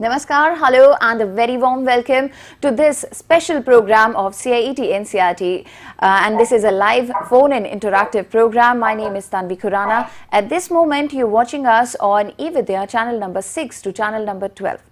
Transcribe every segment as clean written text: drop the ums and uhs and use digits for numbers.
Namaskar, hello and a very warm welcome to this special program of CIET NCERT and this is a live phone-in interactive program. My name is Tanvi Khurana. At this moment you're watching us on eVidya channel number 6 to channel number 12.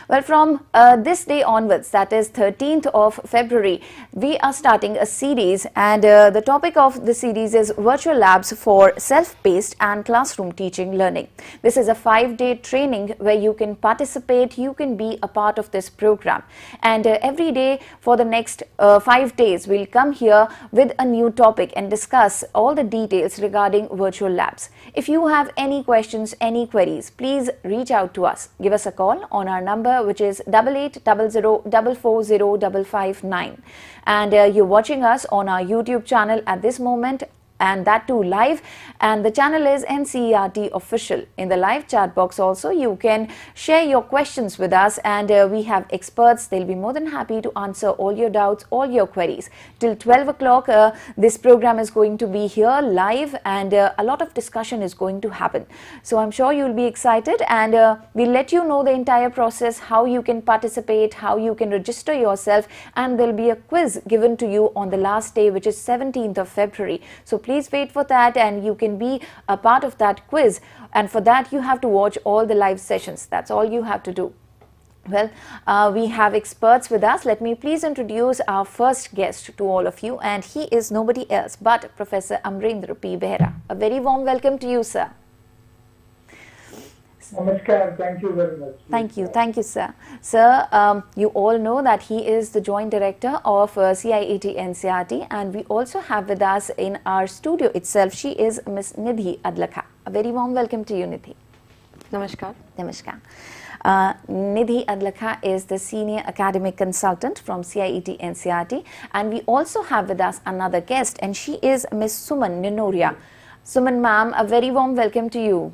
Well, from this day onwards, that is 13th of February, we are starting a series and the topic of the series is Virtual Labs for Self-Paced and Classroom Teaching Learning. This is a 5-day training where you can participate, you can be a part of this program. And every day for the next 5 days, we'll come here with a new topic and discuss all the details regarding Virtual Labs. If you have any questions, any queries, please reach out to us. Give us a call on our number, which is 8800440559, and you're watching us on our YouTube channel at this moment, and that too live, and the channel is NCERT Official. In the live chat box also you can share your questions with us, and we have experts. They'll be more than happy to answer all your doubts, all your queries. Till 12 o'clock this program is going to be here live, and a lot of discussion is going to happen. So I'm sure you'll be excited, and we'll let you know the entire process, how you can participate, how you can register yourself, and there'll be a quiz given to you on the last day, which is 17th of February. So please wait for that, and you can be a part of that quiz, and for that you have to watch all the live sessions. That's all you have to do. Well, we have experts with us. Let me please introduce our first guest to all of you, and he is nobody else but Professor Amrendra P. Behera. A very warm welcome to you, sir. Namaskar, thank you very much. Thank you, sir. Sir, you all know that he is the Joint Director of CIET NCERT, and we also have with us in our studio itself, she is Miss Nidhi Adlakha. A very warm welcome to you, Nidhi. Namaskar. Namaskar. Nidhi Adlakha is the Senior Academic Consultant from CIET NCERT, and we also have with us another guest, and she is Miss Suman Ninoria. Suman ma'am, a very warm welcome to you.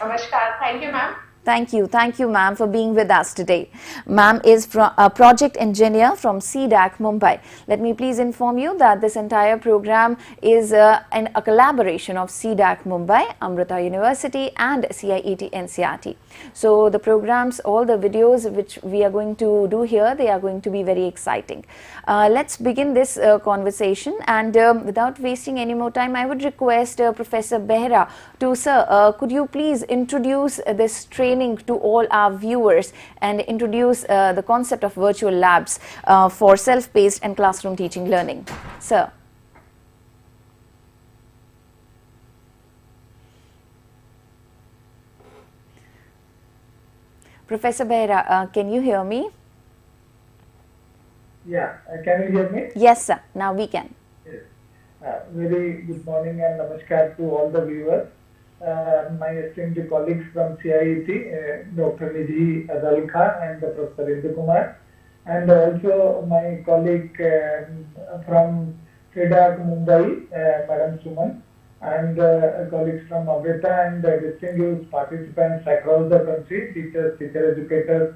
Namaskar. Thank you, ma'am. Thank you, ma'am, for being with us today. Ma'am is a project engineer from CDAC, Mumbai. Let me please inform you that this entire program is a collaboration of CDAC, Mumbai, Amrita University, and CIET NCERT. So the programs, all the videos which we are going to do here, they are going to be very exciting. Let's begin this conversation, and without wasting any more time, I would request Professor Behera to, sir, could you please introduce this training to all our viewers and introduce the concept of virtual labs for self-paced and classroom teaching learning. Sir. Professor Behera, can you hear me? Yeah, can you hear me? Yes, sir. Now we can. Yes. Very good morning and namaskar to all the viewers. My esteemed colleagues from CIET, Dr. Nidhi Adlakha and Professor Indu Kumar, and also my colleague from CDAC Mumbai, Madam Suman, and colleagues from Amrita, and distinguished participants across the country, teachers, teacher educators,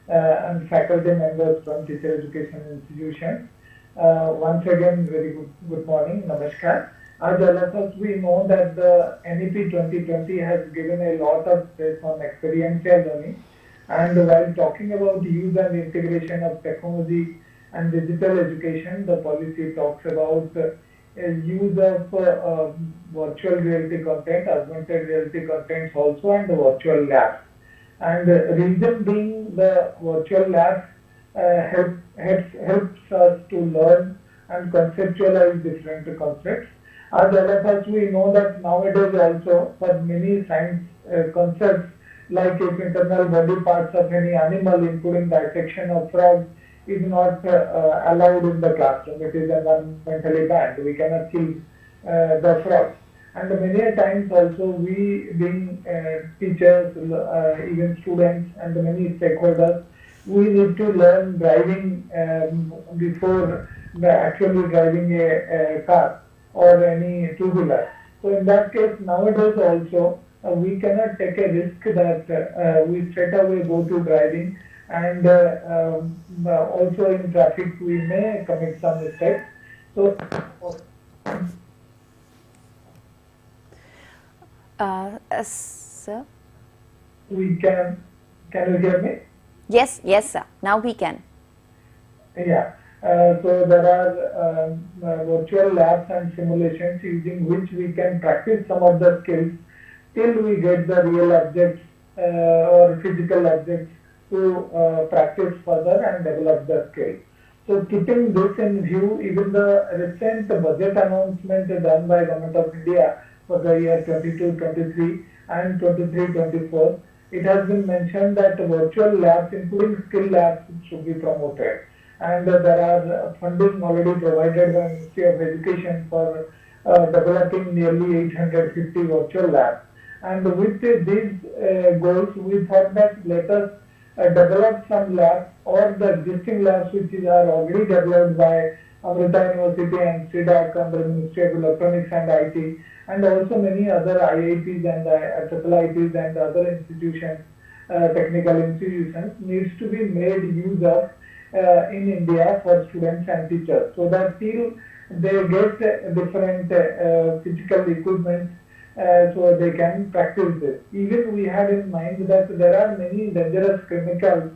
and faculty members from teacher education institutions. Once again, very good morning, namaskar. As all of us, we know that the NEP 2020 has given a lot of stress on experiential learning, and while talking about the use and integration of technology and digital education, the policy talks about use of virtual reality content, augmented reality contents also, and the virtual labs. And the reason being, the virtual labs helps us to learn and conceptualize different concepts. As all of us, we know that nowadays also for many science concepts, like if internal body parts of any animal, including dissection of frogs, is not allowed in the classroom. It is environmentally banned. We cannot kill the frogs. And many a times also we, being teachers, even students, and many stakeholders, we need to learn driving before actually driving a car or any two-wheeler. So in that case, nowadays also, we cannot take a risk that we straight away go to driving, and also in traffic we may commit some mistakes. So Sir? We can Can you hear me? Yes, yes, sir. Now we can. Yeah. So there are virtual labs and simulations using which we can practice some of the skills till we get the real objects or physical objects to practice further and develop the skill. So keeping this in view, even the recent budget announcement done by Government of India for the year 22-23 and 23-24, it has been mentioned that virtual labs, including skill labs, should be promoted. And there are funding already provided by Ministry of Education for developing nearly 850 virtual labs. And with these goals, we thought that let us develop some labs or the existing labs which are already developed by Amrita University and CDAC under the Ministry of Electronics and IT, and also many other IITs and IITs and other institutions, technical institutions, needs to be made use of in India for students and teachers, so that till they get different physical equipment so they can practice this. Even we had in mind that there are many dangerous chemicals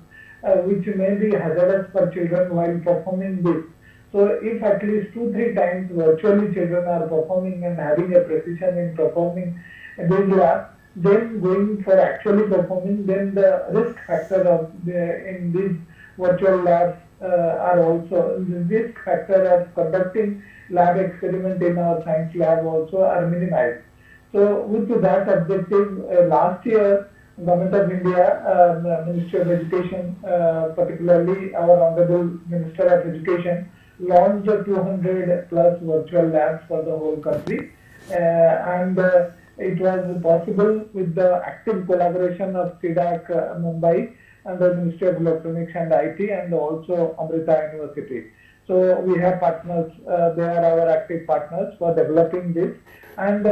which may be hazardous for children while performing this. So if at least 2-3 times virtually children are performing and having a precision in performing this lab, then going for actually performing, then the risk factor of in these virtual labs are also, the risk factor of conducting lab experiment in our science lab also are minimized. So with that objective, last year Government of India, Ministry of Education, particularly our Honorable Minister of Education, launched 200 plus virtual labs for the whole country, and it was possible with the active collaboration of CDAC Mumbai and the Ministry of Electronics and IT and also Amrita University. So we have partners, they are our active partners for developing this, and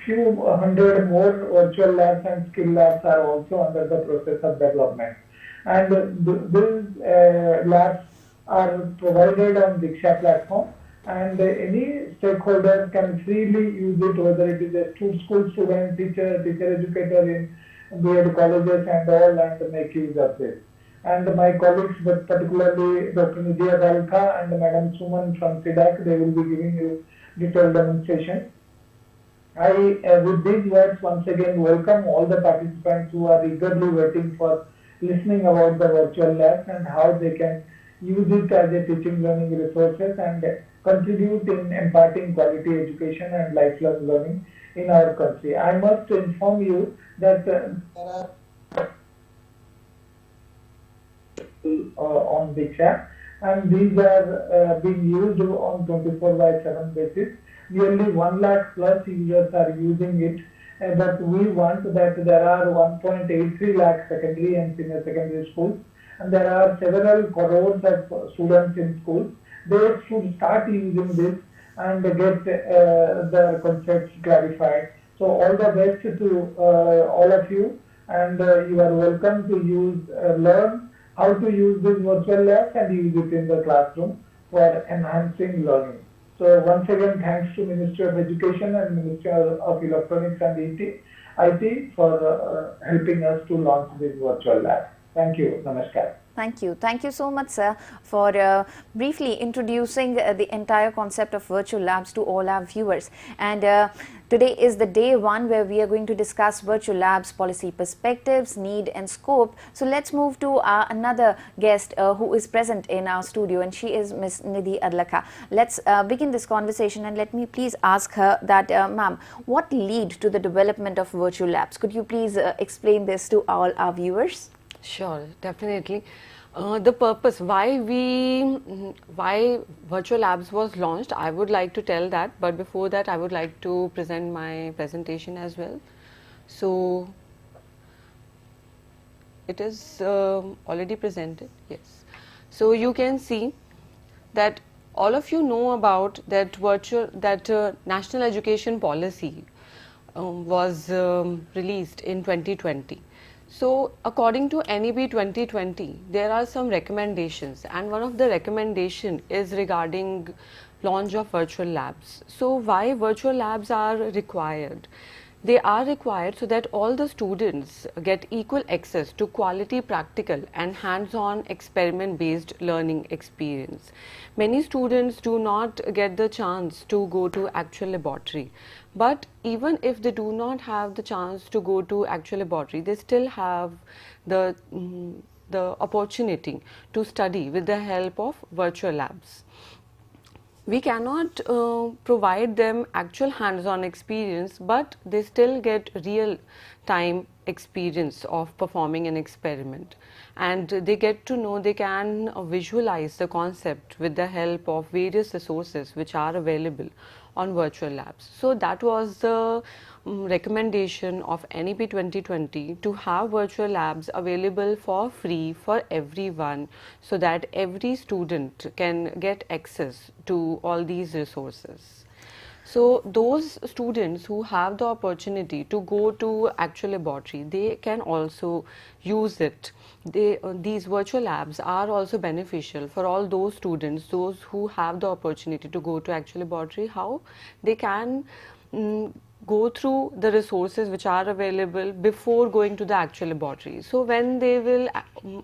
few hundred more virtual labs and skill labs are also under the process of development. And these labs are provided on Diksha platform, and any stakeholder can freely use it, whether it is a school student, teacher educator in B.Ed colleges and all, and make use of this. And my colleagues, but particularly Dr. Nidhi Adalka and Madam Suman from CDAC, they will be giving you detailed demonstration. I, with these words, once again welcome all the participants who are eagerly waiting for listening about the virtual labs and how they can use it as a teaching learning resources and contribute in imparting quality education and lifelong learning in our country. I must inform you that there are on Diksha, and these are being used on 24/7 basis. Nearly 1 lakh plus users are using it, but we want that there are 1.83 lakh secondary and senior secondary schools, and there are several crores of students in schools. They should start using this and get the concepts clarified. So all the best to all of you, and you are welcome to use, learn how to use this virtual labs and use it in the classroom for enhancing learning. So once again, thanks to Ministry of Education and Ministry of Electronics and IT for helping us to launch this virtual lab. Thank you. Namaskar. Thank you. Thank you so much, sir, for briefly introducing the entire concept of virtual labs to all our viewers. And today is the day one where we are going to discuss virtual labs, policy perspectives, need and scope. So let's move to another guest who is present in our studio, and she is Ms. Nidhi Adalka. Let's begin this conversation, and let me please ask her that, ma'am, what led to the development of virtual labs? Could you please explain this to all our viewers? Sure, definitely. The purpose why virtual labs was launched, I would like to tell that, but before that I would like to present my presentation as well. So it is already presented, yes. So you can see that all of you know about that National Education Policy was released in 2020. So according to NEP 2020, there are some recommendations, and one of the recommendation is regarding launch of virtual labs. So why virtual labs are required? They are required so that all the students get equal access to quality practical and hands-on experiment-based learning experience. Many students do not get the chance to go to actual laboratory, but even if they do not have the chance to go to actual laboratory, they still have the opportunity to study with the help of virtual labs. We cannot provide them actual hands-on experience, but they still get real-time experience of performing an experiment, and they get to know, they can visualize the concept with the help of various resources which are available on virtual labs. So that was the recommendation of NEP 2020 to have virtual labs available for free for everyone, so that every student can get access to all these resources. So those students who have the opportunity to go to actual laboratory, they can also use it. These virtual labs are also beneficial for all those students, those who have the opportunity to go to actual laboratory. How they can go through the resources which are available before going to the actual laboratory. So when they will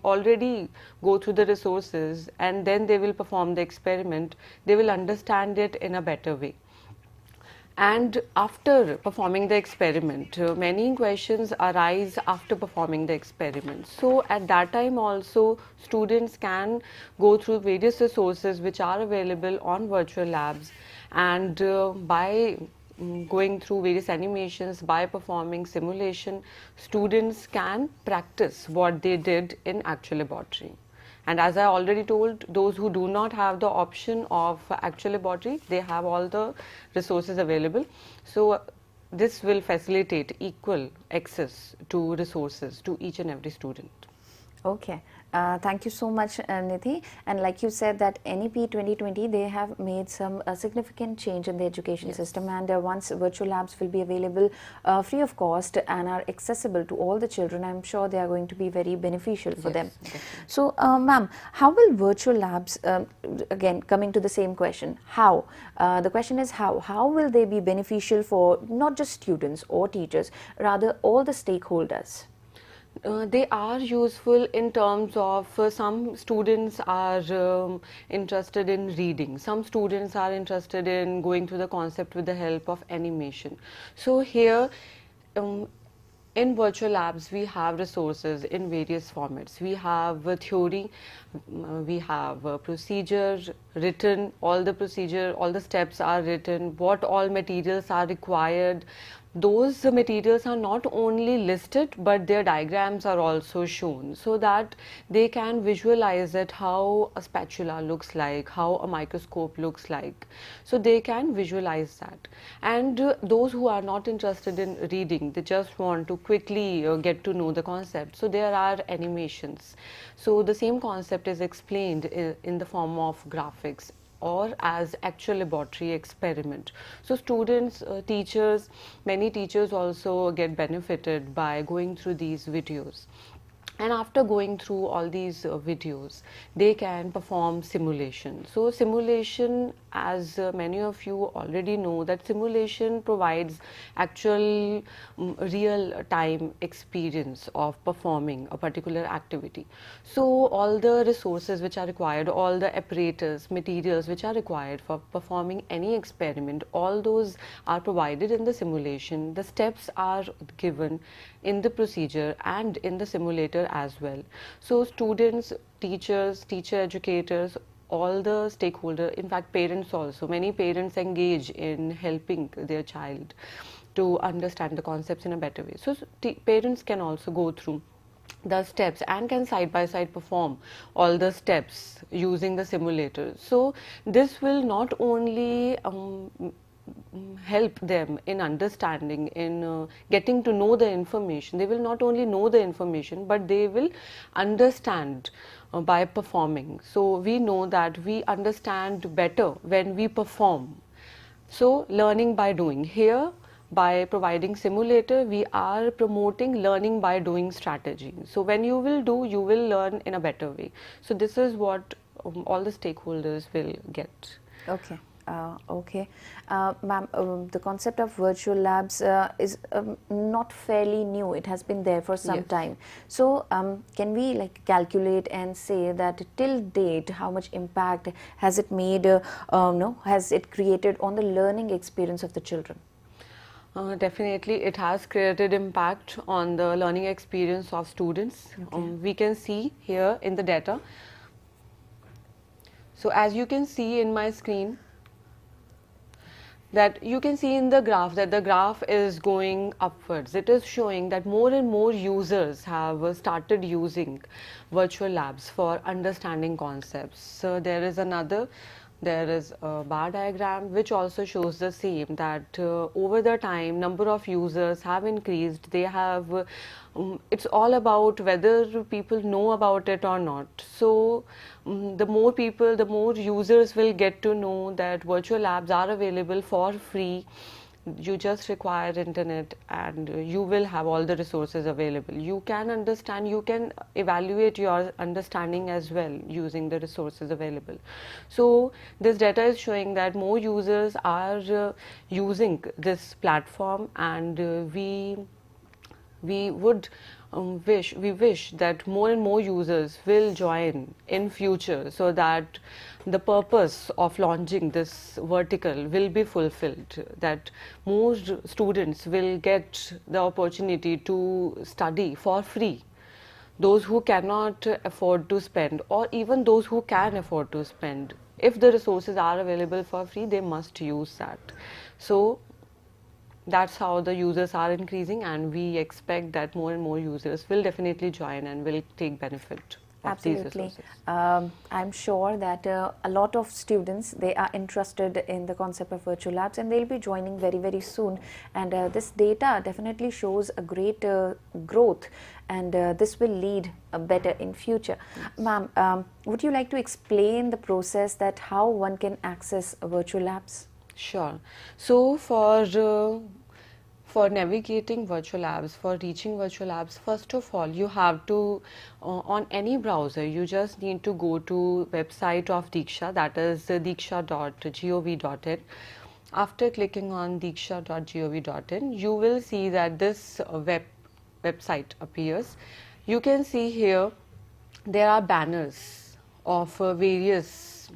already go through the resources and then they will perform the experiment, they will understand it in a better way. And after performing the experiment, many questions arise after performing the experiment. So at that time also, students can go through various resources which are available on virtual labs, and by going through various animations, by performing simulation, students can practice what they did in actual laboratory. And as I already told, those who do not have the option of actual laboratory, they have all the resources available. So this will facilitate equal access to resources to each and every student. Okay. Thank you so much, Nidhi. And like you said, that NEP 2020, they have made some significant change in the education system, and once virtual labs will be available free of cost and are accessible to all the children, I'm sure they are going to be very beneficial for them. Definitely. So, ma'am, how will virtual labs, again coming to the same question, how? The question is how? How will they be beneficial for not just students or teachers, rather all the stakeholders? They are useful in terms of some students are interested in reading, some students are interested in going through the concept with the help of animation. So here in virtual labs we have resources in various formats. We have theory, we have procedure written, all the steps are written, what all materials are required. Those materials are not only listed, but their diagrams are also shown, so that they can visualize it, how a spatula looks like, how a microscope looks like. So they can visualize that. And those who are not interested in reading, they just want to quickly get to know the concept. So there are animations. So the same concept is explained in the form of graphics or as actual laboratory experiment. So students, teachers, many teachers also get benefited by going through these videos. And after going through all these videos, they can perform simulation. So simulation, as many of you already know, that simulation provides actual real-time experience of performing a particular activity. So all the resources which are required, all the apparatus, materials which are required for performing any experiment, all those are provided in the simulation. The steps are given in the procedure and in the simulator as well. So students, teachers, teacher educators, all the stakeholders, in fact parents also, many parents engage in helping their child to understand the concepts in a better way. So parents can also go through the steps and can side by side perform all the steps using the simulator. So this will not only help them in understanding, in getting to know the information. They will not only know the information, but they will understand by performing. So we know that we understand better when we perform. So learning by doing. Here, by providing simulator, we are promoting learning by doing strategy. So when you will do, you will learn in a better way. So this is what all the stakeholders will get. Okay. Okay. Ma'am, the concept of virtual labs is not fairly new. It has been there for some Yes. time. So, can we like calculate and say that till date, how much impact has it made, no, has it created on the learning experience of the children? Definitely, it has created impact on the learning experience of students. We can see here in the data. So, as you can see in my screen, that you can see in the graph that the graph is going upwards. It is showing that more and more users have started using virtual labs for understanding concepts. So there is a bar diagram which also shows the same, that over the time number of users have increased. They have it's all about whether people know about it or not. So the more people, the more users will get to know that virtual labs are available for free. You just require internet and you will have all the resources available. You can understand, you can evaluate your understanding as well using the resources available. So this data is showing that more users are using this platform, and we wish that more and more users will join in future, so that the purpose of launching this vertical will be fulfilled, that more students will get the opportunity to study for free. Those who cannot afford to spend, or even those who can afford to spend, if the resources are available for free, they must use that. So that's how the users are increasing, and we expect that more and more users will definitely join and will take benefit of these Absolutely. resources. I'm sure that a lot of students, they are interested in the concept of virtual labs, and they'll be joining very, very soon. And this data definitely shows a great growth, and this will lead better in future. Ma'am, would you like to explain the process that how one can access virtual labs? Sure. So for navigating virtual labs, for reaching virtual labs, first of all, you have to on any browser, you just need to go to website of Diksha, that is diksha.gov.in. After clicking on diksha.gov.in, you will see that this website appears. You can see here there are banners of various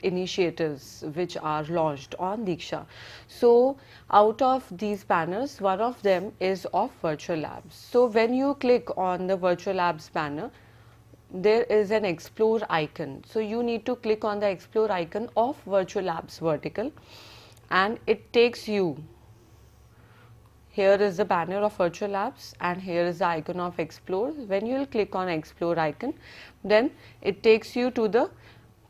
initiatives which are launched on Diksha. So out of these banners, one of them is of virtual labs. So when you click on the virtual labs banner, there is an explore icon. So you need to click on the explore icon of virtual labs vertical, and it takes you. Here is the banner of virtual labs, and here is the icon of explore. When you will click on explore icon, then it takes you to the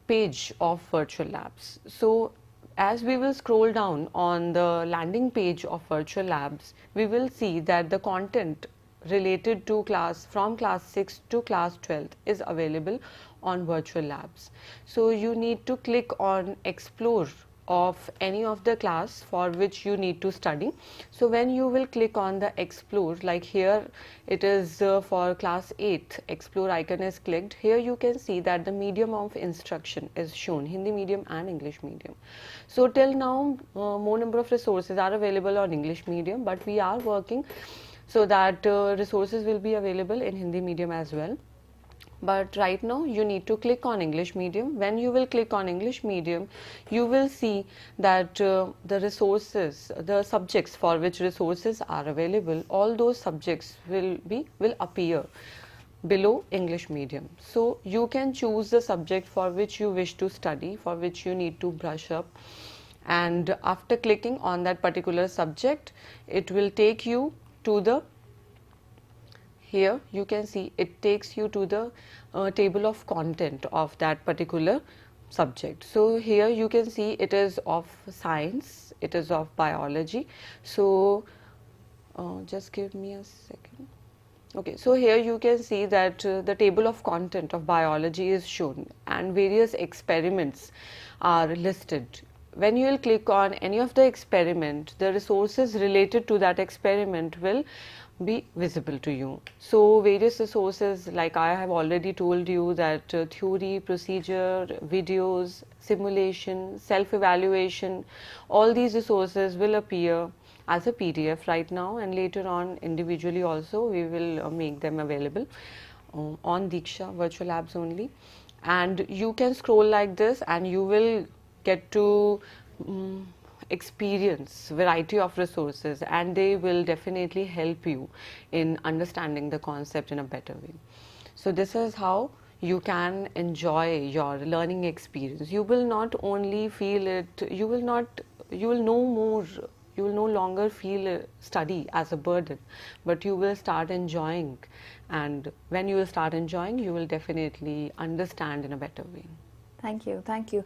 page of virtual labs. So as we will scroll down on the landing page of virtual labs, we will see that the content related to from class 6 to class 12 is available on virtual labs. So you need to click on explore of any of the class for which you need to study. So when you will click on the explore, like here it is for class 8, explore icon is clicked. Here you can see that the medium of instruction is shown, Hindi medium and English medium. So till now more number of resources are available on English medium, but we are working so that resources will be available in Hindi medium as well. But right now you need to click on English medium. When you will click on English medium, you will see that the resources, the subjects for which resources are available, all those subjects will appear below English medium. So you can choose the subject for which you wish to study, for which you need to brush up, and after clicking on that particular subject, it will take you to the, here you can see it takes you to the table of content of that particular subject. So here you can see it is of science, it is of biology. So just give me a second. Okay, so here you can see that the table of content of biology is shown, and various experiments are listed when you will click on any of the experiment, the resources related to that experiment will be visible to you. So various resources, like I have already told you, that theory, procedure, videos, simulation, self-evaluation, all these resources will appear as a PDF right now, and later on individually also we will make them available on Diksha Virtual Labs only. And you can scroll like this and you will get to experience variety of resources, and they will definitely help you in understanding the concept in a better way. So this is how you can enjoy your learning experience. You will not only feel it, you will know more, you will no longer feel study as a burden, but you will start enjoying, and when you will start enjoying, you will definitely understand in a better way. Thank you, thank you.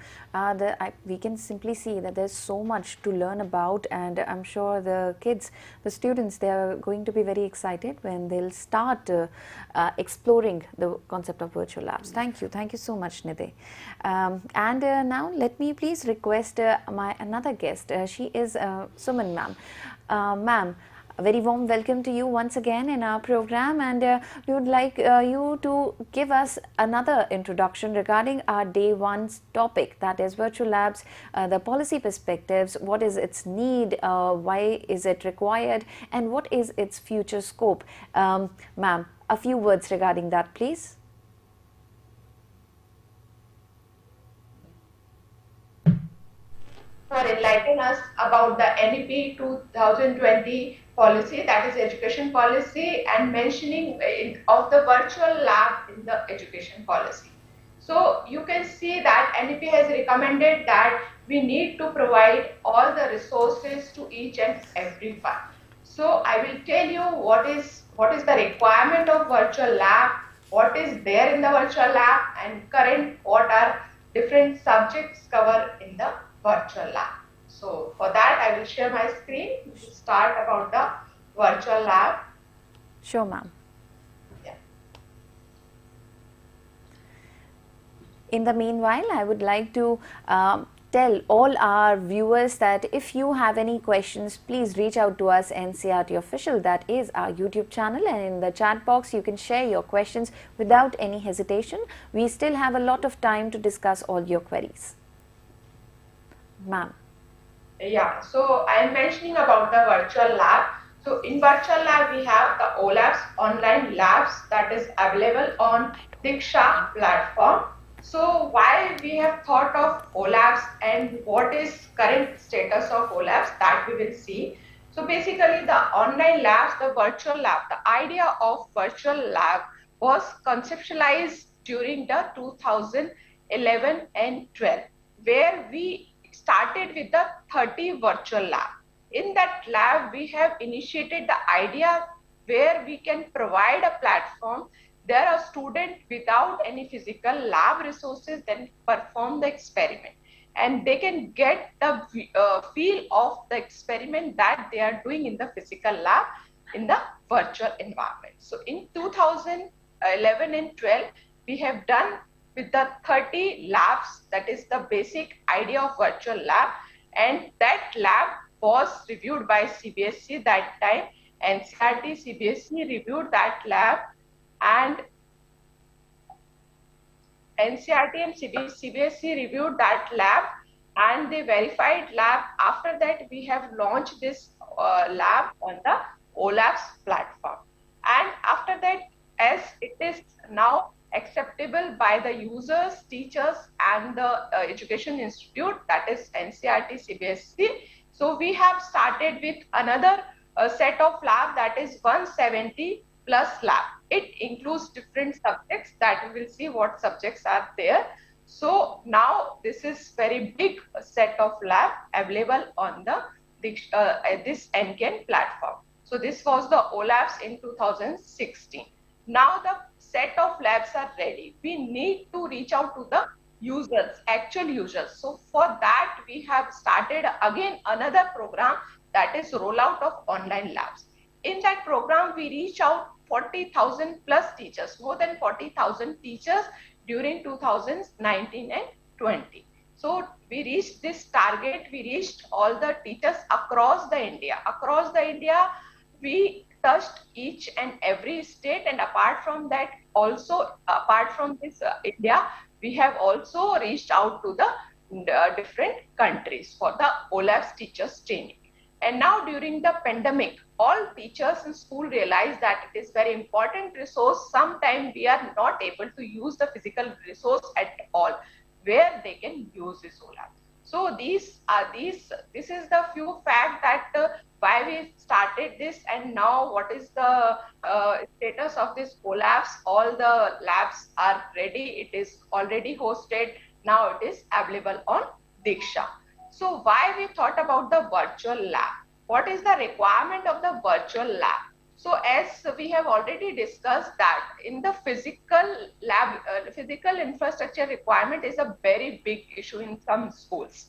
We can simply see that there's so much to learn about, and I'm sure the kids, the students, they are going to be very excited when they'll start exploring the concept of virtual labs. Thank you so much, Nidhi. Now let me please request my another guest. She is Suman ma'am. Ma'am, a very warm welcome to you once again in our program, and we would like you to give us another introduction regarding our day one's topic, that is virtual labs, the policy perspectives, what is its need, why is it required, and what is its future scope. Ma'am, a few words regarding that, please. For enlightening us about the NEP 2020 policy, that is education policy, and mentioning of the virtual lab in the education policy. So you can see that NEP has recommended that we need to provide all the resources to each and every one. So I will tell you what is the requirement of virtual lab, what is there in the virtual lab, and current what are different subjects covered in the virtual lab. So for that I will share my screen to start about the virtual lab. Sure, ma'am. Yeah. In the meanwhile, I would like to tell all our viewers that if you have any questions, please reach out to us, NCRT Official, that is our YouTube channel, and in the chat box you can share your questions without any hesitation. We still have a lot of time to discuss all your queries. Ma'am. Yeah, so I am mentioning about the virtual lab. So in virtual lab we have the OLABS, online labs, that is available on Diksha platform. So why we have thought of OLABS and what is current status of OLABS, that we will see. So basically the online labs, the virtual lab, the idea of virtual lab was conceptualized during the 2011 and 12, where we started with the 30 virtual lab. In that lab, we have initiated the idea where we can provide a platform. There are students without any physical lab resources then perform the experiment, and they can get the feel of the experiment that they are doing in the physical lab in the virtual environment. So in 2011 and 12, we have done with the 30 labs, that is the basic idea of virtual lab, and that lab was reviewed by CBSE that time. NCRT, CBSE reviewed that lab, and NCRT and CBSE reviewed that lab, and they verified lab. After that, we have launched this lab on the OLABS platform, and after that, as it is now acceptable by the users, teachers, and the education institute, that is NCRT, CBSE. So we have started with another set of lab, that is 170 plus lab. It includes different subjects that we will see what subjects are there. So now this is very big set of lab available on the this NCAN platform. So this was the OLABS in 2016. Now the set of labs are ready. We need to reach out to the users, actual users. So for that, we have started again another program, that is rollout of online labs. In that program, we reach out 40,000 plus teachers, more than 40,000 teachers during 2019 and 20. So we reached this target, we reached all the teachers across the India. Across the India, we touched each and every state, and apart from that, also apart from this India, we have also reached out to the different countries for the OLABS teachers training. And now during the pandemic, all teachers in school realize that it is very important resource. Sometimes we are not able to use the physical resource at all, where they can use this OLABS. So this is the few fact that why we started this, and now what is the status of this OLABS. All the labs are ready. It is already hosted. Now it is available on Diksha. So why we thought about the virtual lab? What is the requirement of the virtual lab? So as we have already discussed that in the physical lab, physical infrastructure requirement is a very big issue in some schools.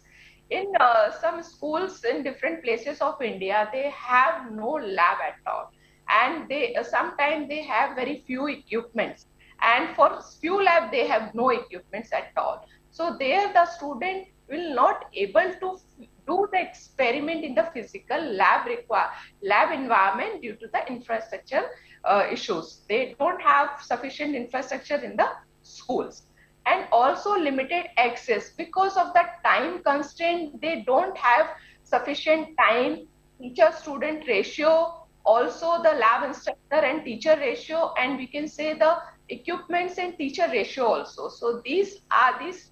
In some schools in different places of India, they have no lab at all. And they sometimes they have very few equipments. And for few lab, they have no equipments at all. So there the student will not able to do the experiment in the physical lab environment due to the infrastructure issues. They don't have sufficient infrastructure in the schools, and also limited access because of the time constraint. They don't have sufficient time, teacher student ratio, also the lab instructor and teacher ratio, and we can say the equipments and teacher ratio also. So these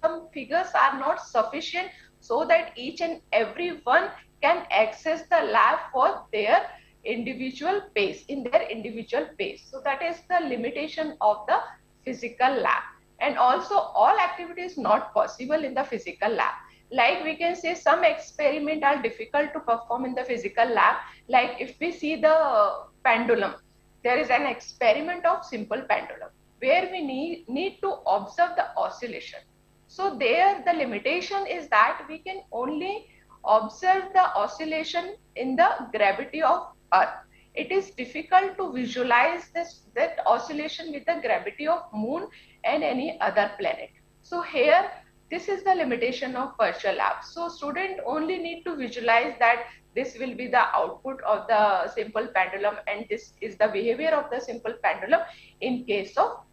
some figures are not sufficient so that each and every one can access the lab for their individual pace, in their individual pace. So that is the limitation of the physical lab. And also all activities not possible in the physical lab. Like we can say some experiments are difficult to perform in the physical lab. Like if we see the pendulum, there is an experiment of simple pendulum where we need to observe the oscillation. So there the limitation is that we can only observe the oscillation in the gravity of Earth. It is difficult to visualize that oscillation with the gravity of Moon and any other planet. So here this is the limitation of virtual lab. So student only need to visualize that this will be the output of the simple pendulum, and this is the behavior of the simple pendulum in case of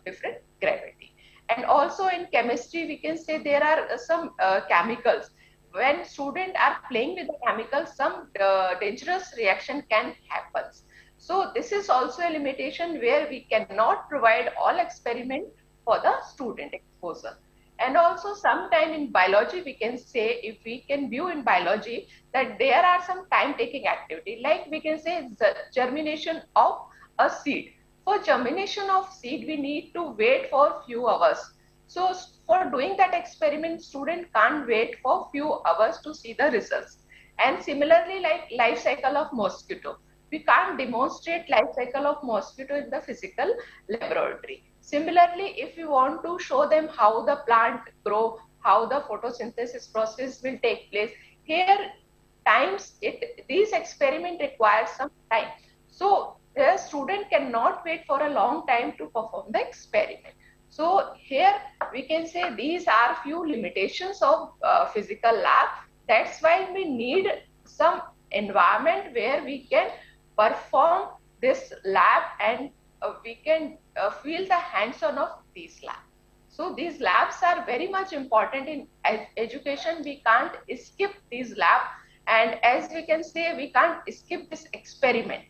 different gravity. And also in chemistry, we can say there are some chemicals. When students are playing with the chemicals, some dangerous reaction can happen. So this is also a limitation where we cannot provide all experiment for the student exposure. And also sometime in biology, we can say, if we can view in biology that there are some time taking activity, like we can say the germination of a seed. For germination of seed, we need to wait for few hours. So for doing that experiment, student can't wait for few hours to see the results. And similarly, like life cycle of mosquito, we can't demonstrate life cycle of mosquito in the physical laboratory. Similarly, if we want to show them how the plant grow, how the photosynthesis process will take place, here these experiments require some time. So the student cannot wait for a long time to perform the experiment. So here we can say these are few limitations of physical lab. That's why we need some environment where we can perform this lab and we can feel the hands-on of these labs. So these labs are very much important in education. We can't skip these labs, and as we can say, we can't skip this experiment,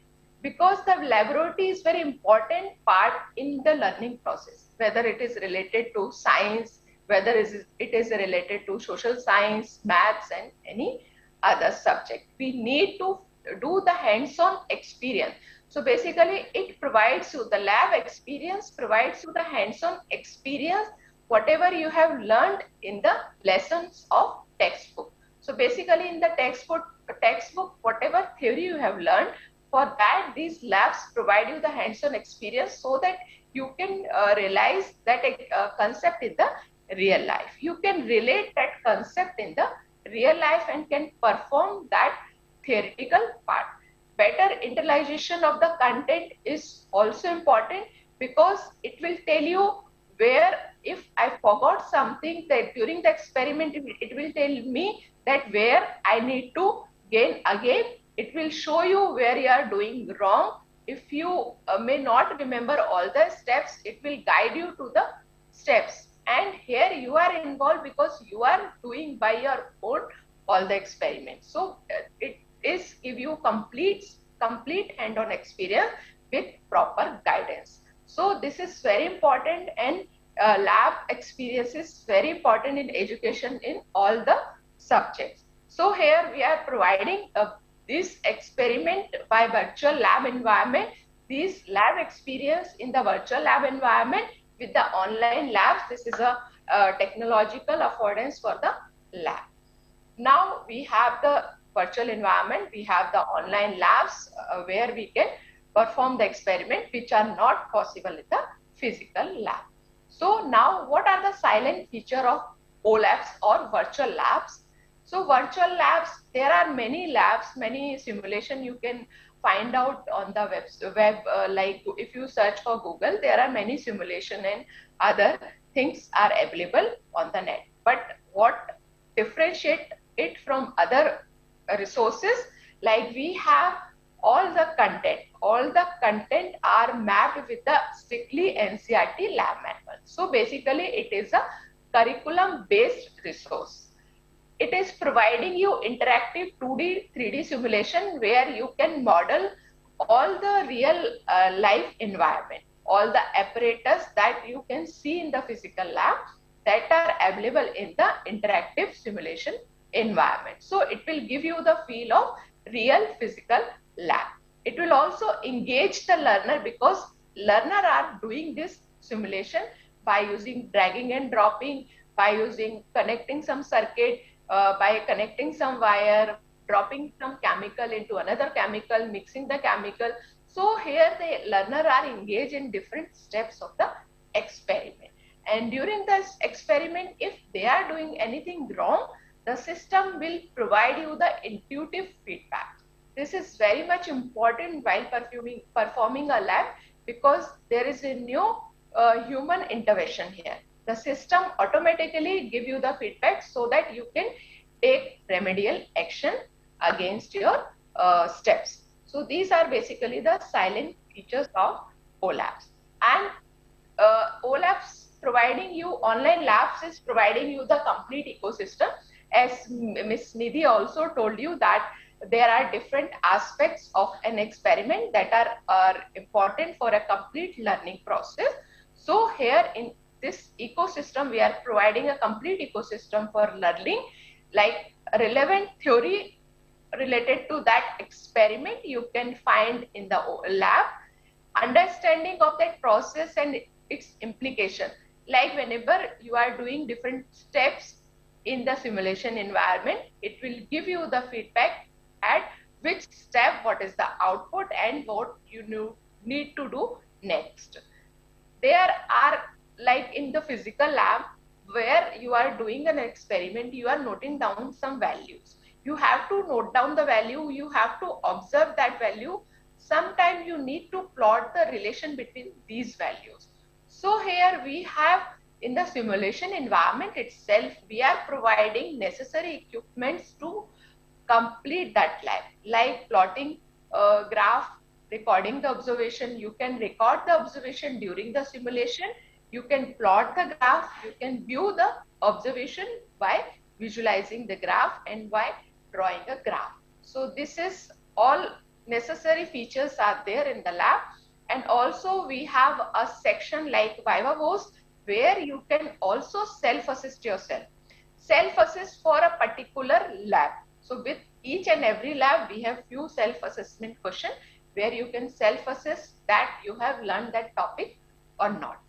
because the laboratory is very important part in the learning process, whether it is related to science, whether it is related to social science, maths, and any other subject. We need to do the hands-on experience. So basically it provides you, the lab experience provides you the hands-on experience, whatever you have learned in the lessons of textbook. So basically in the textbook, whatever theory you have learned, for that these labs provide you the hands-on experience so that you can realize that concept in the real life. You can relate that concept in the real life and can perform that theoretical part. Better internalization of the content is also important, because it will tell you where if I forgot something, that during the experiment, it will tell me that where I need to gain again. It will show you where you are doing wrong. If you may not remember all the steps, it will guide you to the steps. And here you are involved because you are doing by your own all the experiments. So it is give you complete hand-on experience with proper guidance. So this is very important, and lab experience is very important in education in all the subjects. So here we are providing this experiment by virtual lab environment, this lab experience in the virtual lab environment with the online labs. This is a technological affordance for the lab. Now we have the virtual environment, we have the online labs where we can perform the experiment which are not possible in the physical lab. So now what are the silent feature of OLABS or virtual labs? So virtual labs, there are many labs, many simulation you can find out on the web, like if you search for Google, there are many simulation and other things are available on the net. But what differentiate it from other resources, like we have all the content are mapped with the strictly NCERT lab manual. So basically it is a curriculum based resource. It is providing you interactive 2D, 3D simulation where you can model all the real life environment, all the apparatus that you can see in the physical lab that are available in the interactive simulation environment. So it will give you the feel of real physical lab. It will also engage the learner because learner are doing this simulation by using dragging and dropping, by using connecting some circuit, by connecting some wire, dropping some chemical into another chemical, mixing the chemical. So here the learner are engaged in different steps of the experiment. And during this experiment, if they are doing anything wrong, the system will provide you the intuitive feedback. This is very much important while performing a lab because there is a new human intervention here. The system automatically give you the feedback so that you can take remedial action against your steps. So these are basically the silent features of OLABS. And OLABS providing you, online labs is providing you the complete ecosystem. As Ms. Nidhi also told you that there are different aspects of an experiment that are important for a complete learning process. So here in this ecosystem, we are providing a complete ecosystem for learning, like relevant theory related to that experiment you can find in the lab, understanding of that process and its implication. Like whenever you are doing different steps in the simulation environment, it will give you the feedback at which step, what is the output and what you need to do next. There are, like in the physical lab, where you are doing an experiment, you are noting down some values. You have to note down the value, you have to observe that value. Sometimes you need to plot the relation between these values. So here we have, in the simulation environment itself, we are providing necessary equipments to complete that lab, like plotting a graph, recording the observation. You can record the observation during the simulation, you can plot the graph, you can view the observation by visualizing the graph and by drawing a graph. So this is all necessary features are there in the lab. And also we have a section like VivaVoce where you can also self-assist yourself. Self-assist for a particular lab. So with each and every lab, we have few self-assessment questions where you can self-assess that you have learned that topic or not.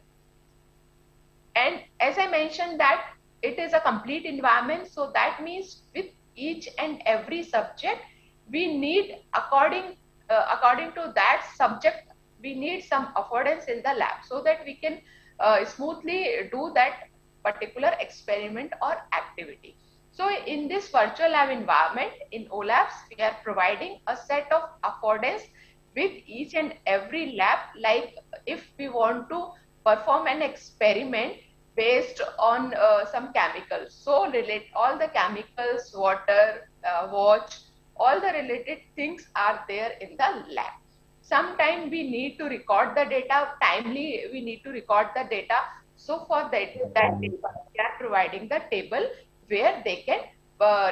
And as I mentioned that it is a complete environment, so that means with each and every subject, we need according to that subject, we need some affordance in the lab so that we can smoothly do that particular experiment or activity. So in this virtual lab environment in OLABS, we are providing a set of affordance with each and every lab. Like if we want to perform an experiment based on some chemicals. So relate all the chemicals, water, watch, all the related things are there in the lab. Sometimes we need to record the data timely, we need to record the data. So for that we are providing the table where they can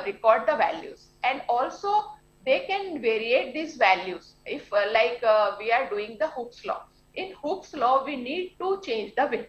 record the values, and also they can variate these values. If we are doing the Hooke's law. In Hooke's law, we need to change the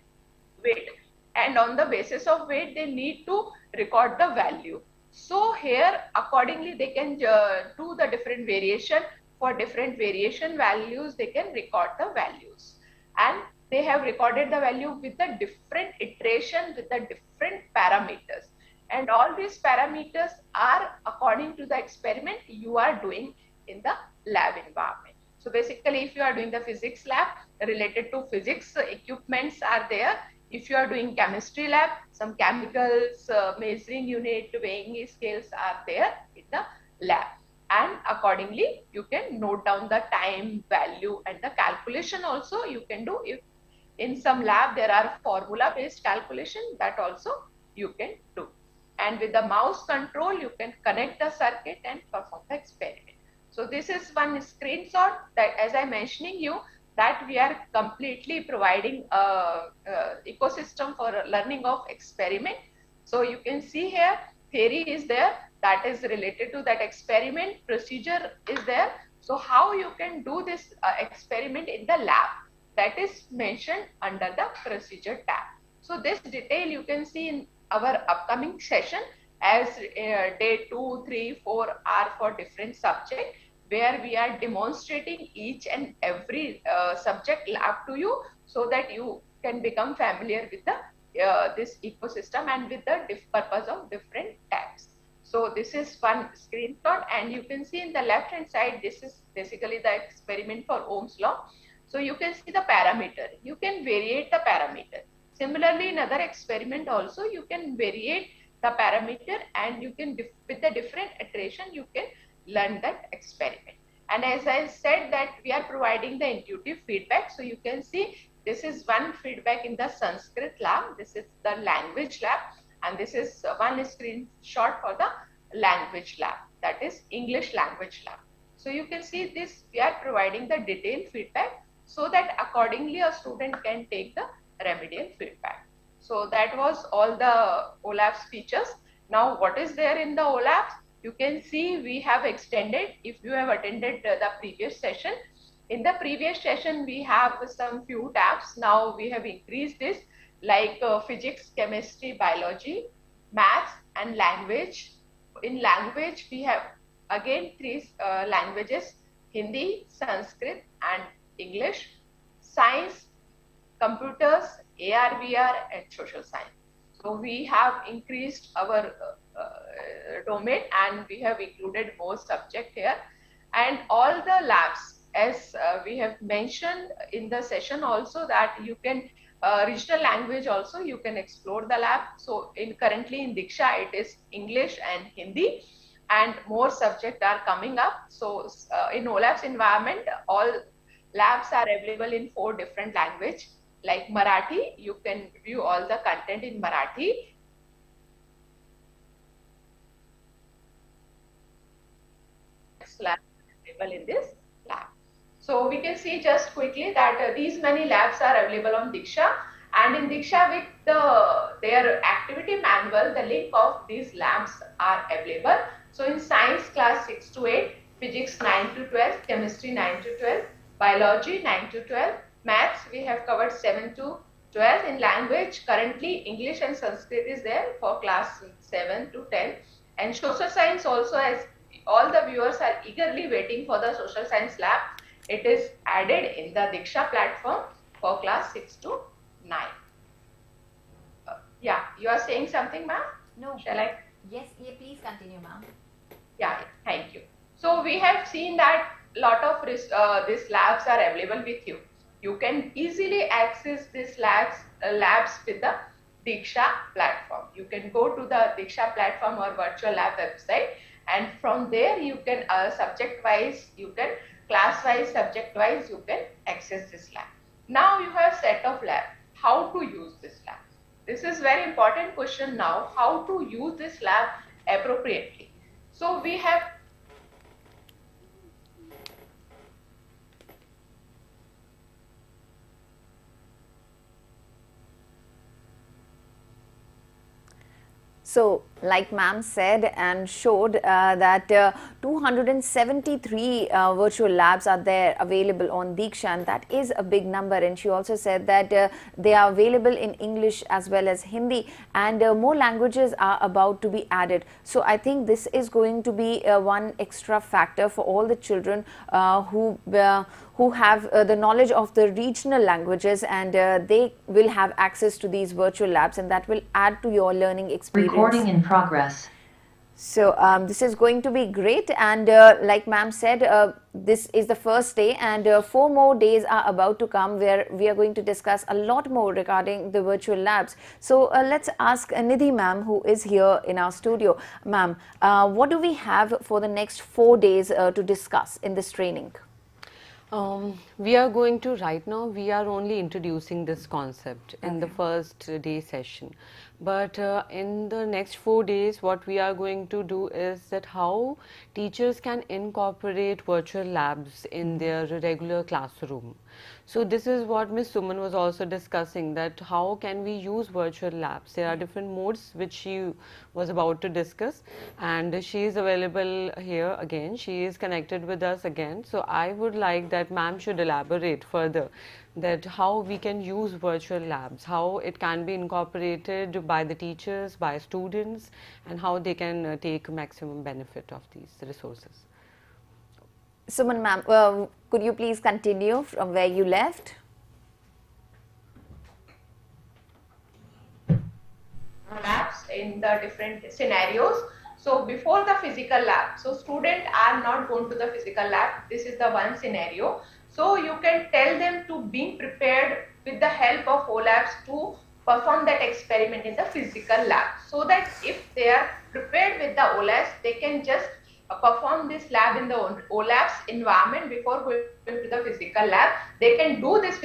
weight, and on the basis of weight they need to record the value. So here accordingly they can do the different variation. For different variation values they can record the values, and they have recorded the value with the different iteration with the different parameters, and all these parameters are according to the experiment you are doing in the lab environment. So basically if you are doing the physics lab, related to physics equipments are there. If you are doing chemistry lab, some chemicals, measuring unit, weighing scales are there in the lab. And accordingly, you can note down the time, value, and the calculation also you can do. If in some lab there are formula based calculation, that also you can do. And with the mouse control, you can connect the circuit and perform the experiment. So this is one screenshot that, as I mentioning you, that we are completely providing a ecosystem for learning of experiment. So you can see here theory is there, that is related to that experiment, procedure is there. So how you can do this experiment in the lab, that is mentioned under the procedure tab. So this detail you can see in our upcoming session, as day 2, 3, 4 are for different subject, where we are demonstrating each and every subject lab to you, so that you can become familiar with the this ecosystem and with the purpose of different tabs. So this is one screenshot, and you can see in the left hand side, this is basically the experiment for Ohm's law. So you can see the parameter, you can variate the parameter. Similarly, in other experiment also you can variate the parameter, and you can with the different iteration you can learn that experiment. And as I said that we are providing the intuitive feedback. So you can see this is one feedback in the Sanskrit lab, this is the language lab, and this is one screenshot for the language lab, that is English language lab. So you can see this, we are providing the detailed feedback so that accordingly a student can take the remedial feedback. So that was all the OLABS features. Now what is there in the OLABS? You can see we have extended, if you have attended the previous session. In the previous session we have some few tabs. Now we have increased this, like physics, chemistry, biology, maths and language. In language we have again three languages: Hindi, Sanskrit and English. Science, computers, AR, VR and social science. So we have increased our domain, and we have included more subject here. And all the labs, as we have mentioned in the session also, that you can regional language also you can explore the lab. So currently in Diksha it is English and Hindi, and more subjects are coming up. So in OLABS environment, all labs are available in 4 different language. Like Marathi, you can view all the content in Marathi. Lab available in this lab. So we can see just quickly that these many labs are available on Diksha, and in Diksha with their activity manual, the link of these labs are available. So in science class 6 to 8, physics 9 to 12, chemistry 9 to 12, biology 9 to 12, maths we have covered 7 to 12. In language currently English and Sanskrit is there for class 7 to 10, and social science also, as all the viewers are eagerly waiting for the social science lab, it is added in the Diksha platform for class 6 to 9. Yeah, you are saying something, ma'am? No. Shall I? Yes, please continue, ma'am. Yeah, thank you. So we have seen that lot of these labs are available with you. You can easily access these labs with the Diksha platform. You can go to the Diksha platform or virtual lab website, and from there you can subject wise, you can class wise, subject wise, you can access this lab. Now you have set of lab. How to use this lab? this is very important question now, how to use this lab appropriately. So we have So, like ma'am said and showed that 273 virtual labs are there available on Diksha, and that is a big number. And she also said that they are available in English as well as Hindi, and more languages are about to be added. So, I think this is going to be one extra factor for all the children who have the knowledge of the regional languages, and they will have access to these virtual labs, and that will add to your learning experience. Recording in progress. So this is going to be great, and like ma'am said, this is the first day, and 4 more days are about to come where we are going to discuss a lot more regarding the virtual labs. So let's ask Nidhi ma'am, who is here in our studio. Ma'am, what do we have for the next 4 days to discuss in this training? We are going to, right now, we are only introducing this concept in the first day session. But in the next 4 days, what we are going to do is that how teachers can incorporate virtual labs in their regular classroom. So this is what Ms. Suman was also discussing, that how can we use virtual labs. There are different modes which she was about to discuss, and she is available here again. She is connected with us again. So I would like that ma'am should elaborate further that how we can use virtual labs, how it can be incorporated by the teachers, by students, and how they can take maximum benefit of these resources. Suman ma'am, could you please continue from where you left? labs in the different scenarios. So before the physical lab, so students are not going to the physical lab. This is the one scenario. So you can tell them to be prepared with the help of OLABS to perform that experiment in the physical lab, so that if they are prepared with the OLABS, they can just perform this lab in the OLABS environment before going to the physical lab. They can do this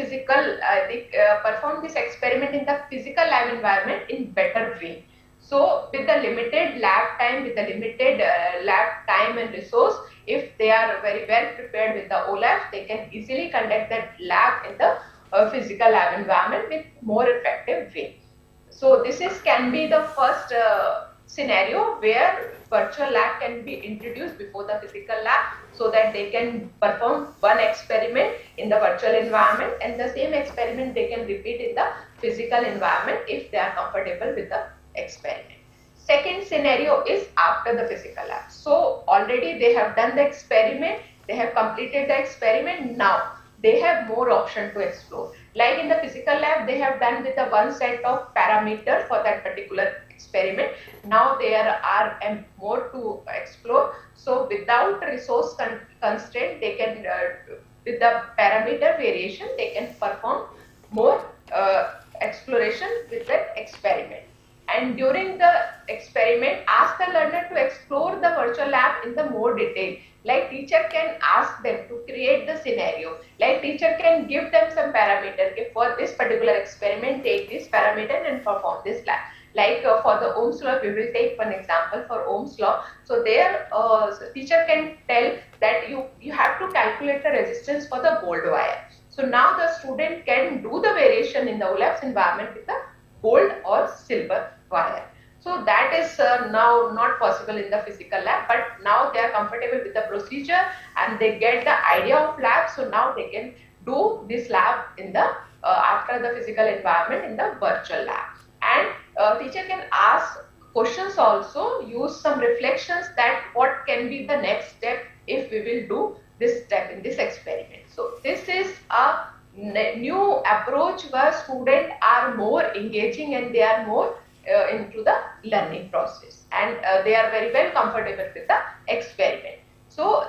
perform this experiment in the physical lab environment in better way. So with the limited lab time, with the limited lab time and resource, if they are very well prepared with the OLABS, they can easily conduct that lab in the physical lab environment with more effective way. So this can be the first scenario where virtual lab can be introduced before the physical lab, so that they can perform one experiment in the virtual environment, and the same experiment they can repeat in the physical environment if they are comfortable with the experiment. Second scenario is after the physical lab. So already they have done the experiment, they have completed the experiment, now they have more option to explore. Like in the physical lab, they have done with the one set of parameter for that particular experiment. Now there are more to explore. So without resource constraint, they can, with the parameter variation, they can perform more exploration with that experiment. And during the experiment, ask the learner to explore the virtual lab in the more detail. Like teacher can ask them to create the scenario. Like teacher can give them some parameter. Okay, for this particular experiment, take this parameter and perform this lab. Like for the Ohm's law, we will take one example for Ohm's law. So there, teacher can tell that you have to calculate the resistance for the gold wire. So now the student can do the variation in the OLABS environment with the gold or silver wire. So that is now not possible in the physical lab, but now they are comfortable with the procedure and they get the idea of lab. So now they can do this lab in the after the physical environment in the virtual lab. And teacher can ask questions also, use some reflections that what can be the next step if we will do this step in this experiment. So this is a new approach where students are more engaging and they are more into the learning process, and they are very well comfortable with the experiment. So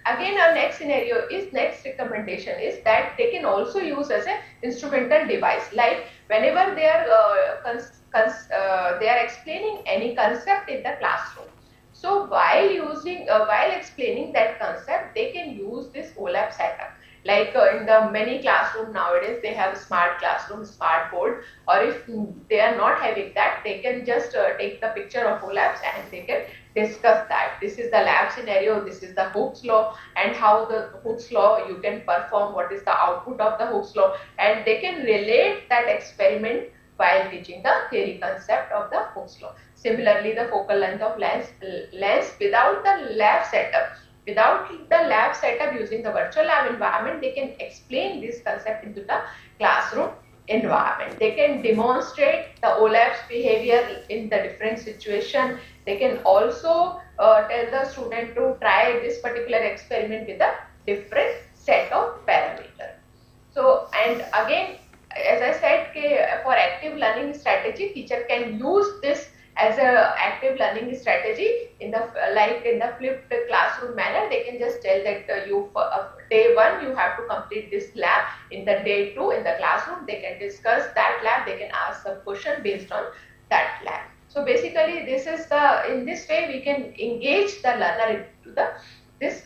again, our next scenario is, next recommendation is that they can also use as an instrumental device. Like whenever they are explaining any concept in the classroom, so while explaining that concept, they can use this OLAB setup. Like in the many classroom nowadays, they have smart classroom, smart board, or if they are not having that, they can just take the picture of OLABS and they can discuss that. This is the lab scenario, this is the Hooke's law, and how the Hooke's law you can perform, what is the output of the Hooke's law, and they can relate that experiment while teaching the theory concept of the Hooke's law. Similarly, the focal length of lens without the lab setup. Without the lab setup, using the virtual lab environment, they can explain this concept into the classroom environment. They can demonstrate the OLABS behavior in the different situation. They can also tell the student to try this particular experiment with a different set of parameters. So, and again, as I said, for active learning strategy, teacher can use this as a active learning strategy in the like in the flipped classroom manner. They can just tell that day 1 you have to complete this lab, in the day 2 in the classroom they can discuss that lab, they can ask some question based on that lab. So basically this is the, in this way we can engage the learner into the this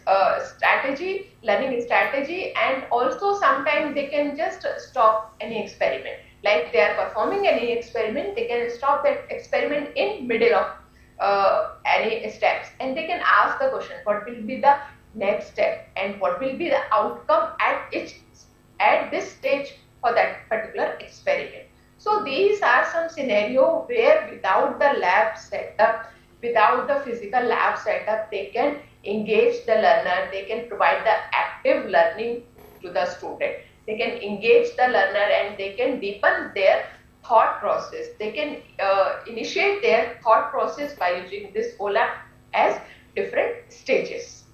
strategy, learning strategy, and also sometimes they can just stop any experiment. Like they are performing any experiment, they can stop that experiment in middle of any steps, and they can ask the question, what will be the next step and what will be the outcome at this stage for that particular experiment. So these are some scenario where without the lab setup, without the physical lab setup, they can engage the learner, they can provide the active learning to the student. They can engage the learner and they can deepen their thought process. They can initiate their thought process by using this OLAB as different stages.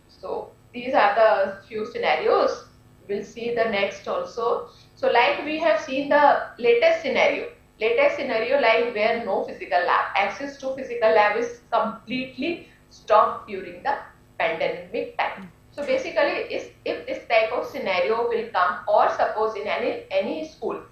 So these are the few scenarios. We'll see the next also. So like we have seen the latest scenario like where no physical lab, access to physical lab is completely stopped during the pandemic time. So basically, if this type of scenario will come, or suppose in any school,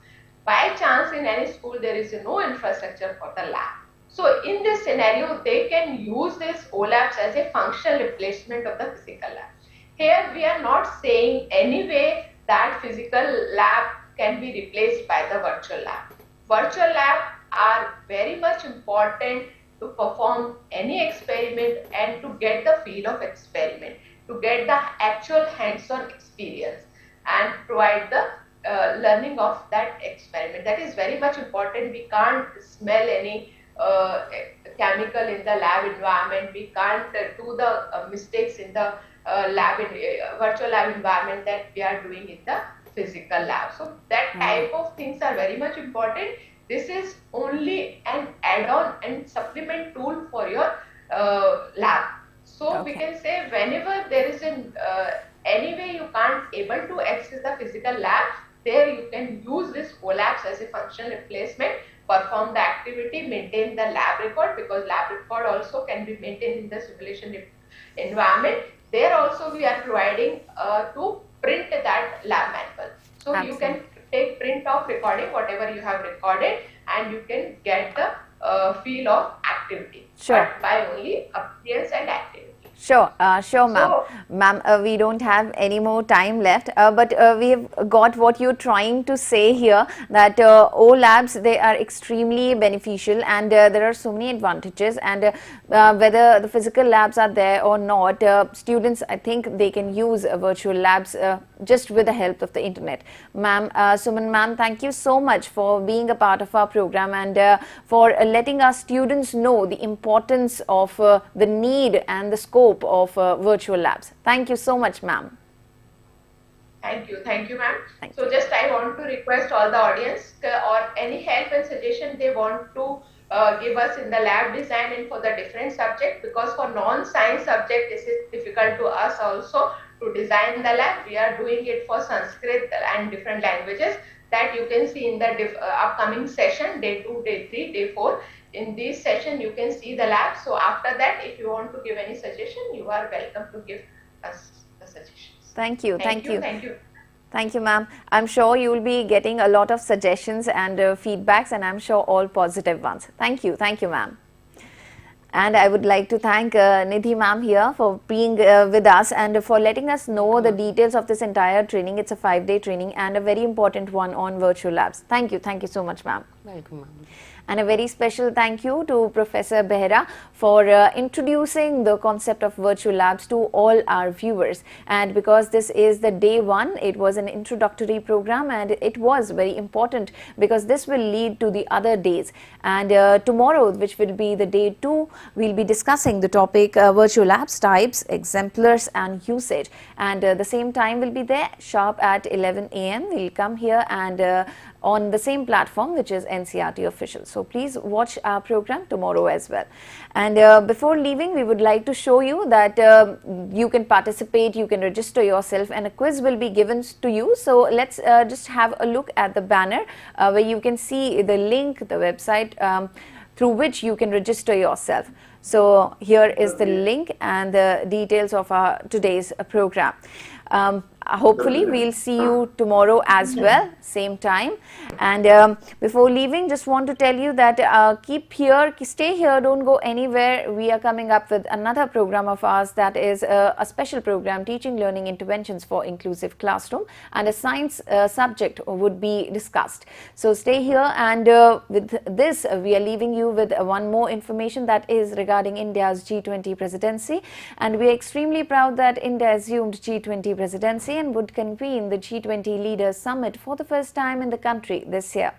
by chance in any school there is no infrastructure for the lab. So in this scenario, they can use this OLABS as a functional replacement of the physical lab. Here we are not saying anyway that physical lab can be replaced by the virtual lab. Virtual labs are very much important to perform any experiment and to get the feel of experiment, to get the actual hands-on experience and provide the learning of that experiment. That is very much important. We can't smell any chemical in the lab environment. We can't do the mistakes in the virtual lab environment that we are doing in the physical lab. So that type of things are very much important. This is only an add-on and supplement tool for your lab. So we can say whenever there is an anyway you can't able to access the physical lab, there you can use this OLABS as a functional replacement, perform the activity, maintain the lab record, because lab record also can be maintained in the simulation environment. There also we are providing to print that lab manual. So you can take print of recording, whatever you have recorded, and you can get the feel of activity. Sure. But by only appearance and activity. Sure, sure, ma'am. Ma'am, we don't have any more time left, but we have got what you're trying to say here, that OLABS, they are extremely beneficial, and there are so many advantages, and whether the physical labs are there or not, students, I think they can use virtual labs just with the help of the internet. Ma'am, Suman ma'am, thank you so much for being a part of our program and for letting our students know the importance of the need and the scope of virtual labs. Thank you so much, ma'am. Thank you, ma'am. So just I want to request all the audience or any help and suggestion they want to give us in the lab design and for the different subject, because for non-science subject this is difficult to us also to design the lab. We are doing it for Sanskrit and different languages that you can see in the upcoming session, day 2, day 3, day 4. In this session you can see the lab. So after that, if you want to give any suggestion, you are welcome to give us the suggestions. Thank you. Thank you. Thank you, ma'am. I'm sure you will be getting a lot of suggestions and feedbacks, and I'm sure all positive ones. Thank you, ma'am. And I would like to thank Nidhi ma'am here for being with us and for letting us know the details of this entire training. It's a 5-day training and a very important one on virtual labs. Thank you so much, ma'am. Welcome, ma'am. And a very special thank you to Professor Behera for introducing the concept of virtual labs to all our viewers. And because this is the day 1, it was an introductory program and it was very important because this will lead to the other days. And tomorrow, which will be the day 2, we'll be discussing the topic virtual labs types, exemplars and usage. And the same time will be there sharp at 11 AM. We'll come here and on the same platform, which is NCRT Official. So please watch our program tomorrow as well. And before leaving, we would like to show you that you can participate, you can register yourself, and a quiz will be given to you. So let's just have a look at the banner where you can see the link, the website through which you can register yourself. So here is the link and the details of our today's program. Hopefully we'll see you tomorrow as well, same time. And before leaving, just want to tell you that stay here, don't go anywhere. We are coming up with another program of ours that is a special program, Teaching Learning Interventions for Inclusive Classroom, and a science subject would be discussed. So stay here, and with this we are leaving you with one more information that is regarding India's G20 presidency, and we are extremely proud that India assumed G20 presidency and would convene the G20 Leaders Summit for the first time in the country this year.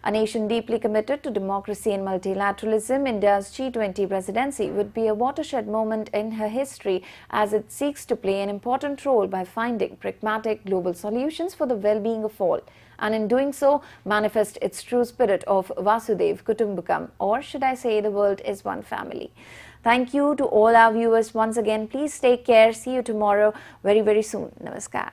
A nation deeply committed to democracy and multilateralism, India's G20 presidency would be a watershed moment in her history as it seeks to play an important role by finding pragmatic global solutions for the well-being of all, and in doing so manifest its true spirit of Vasudev Kutumbakam, or should I say the world is one family. Thank you to all our viewers once again. Please take care. See you tomorrow very soon. Namaskar.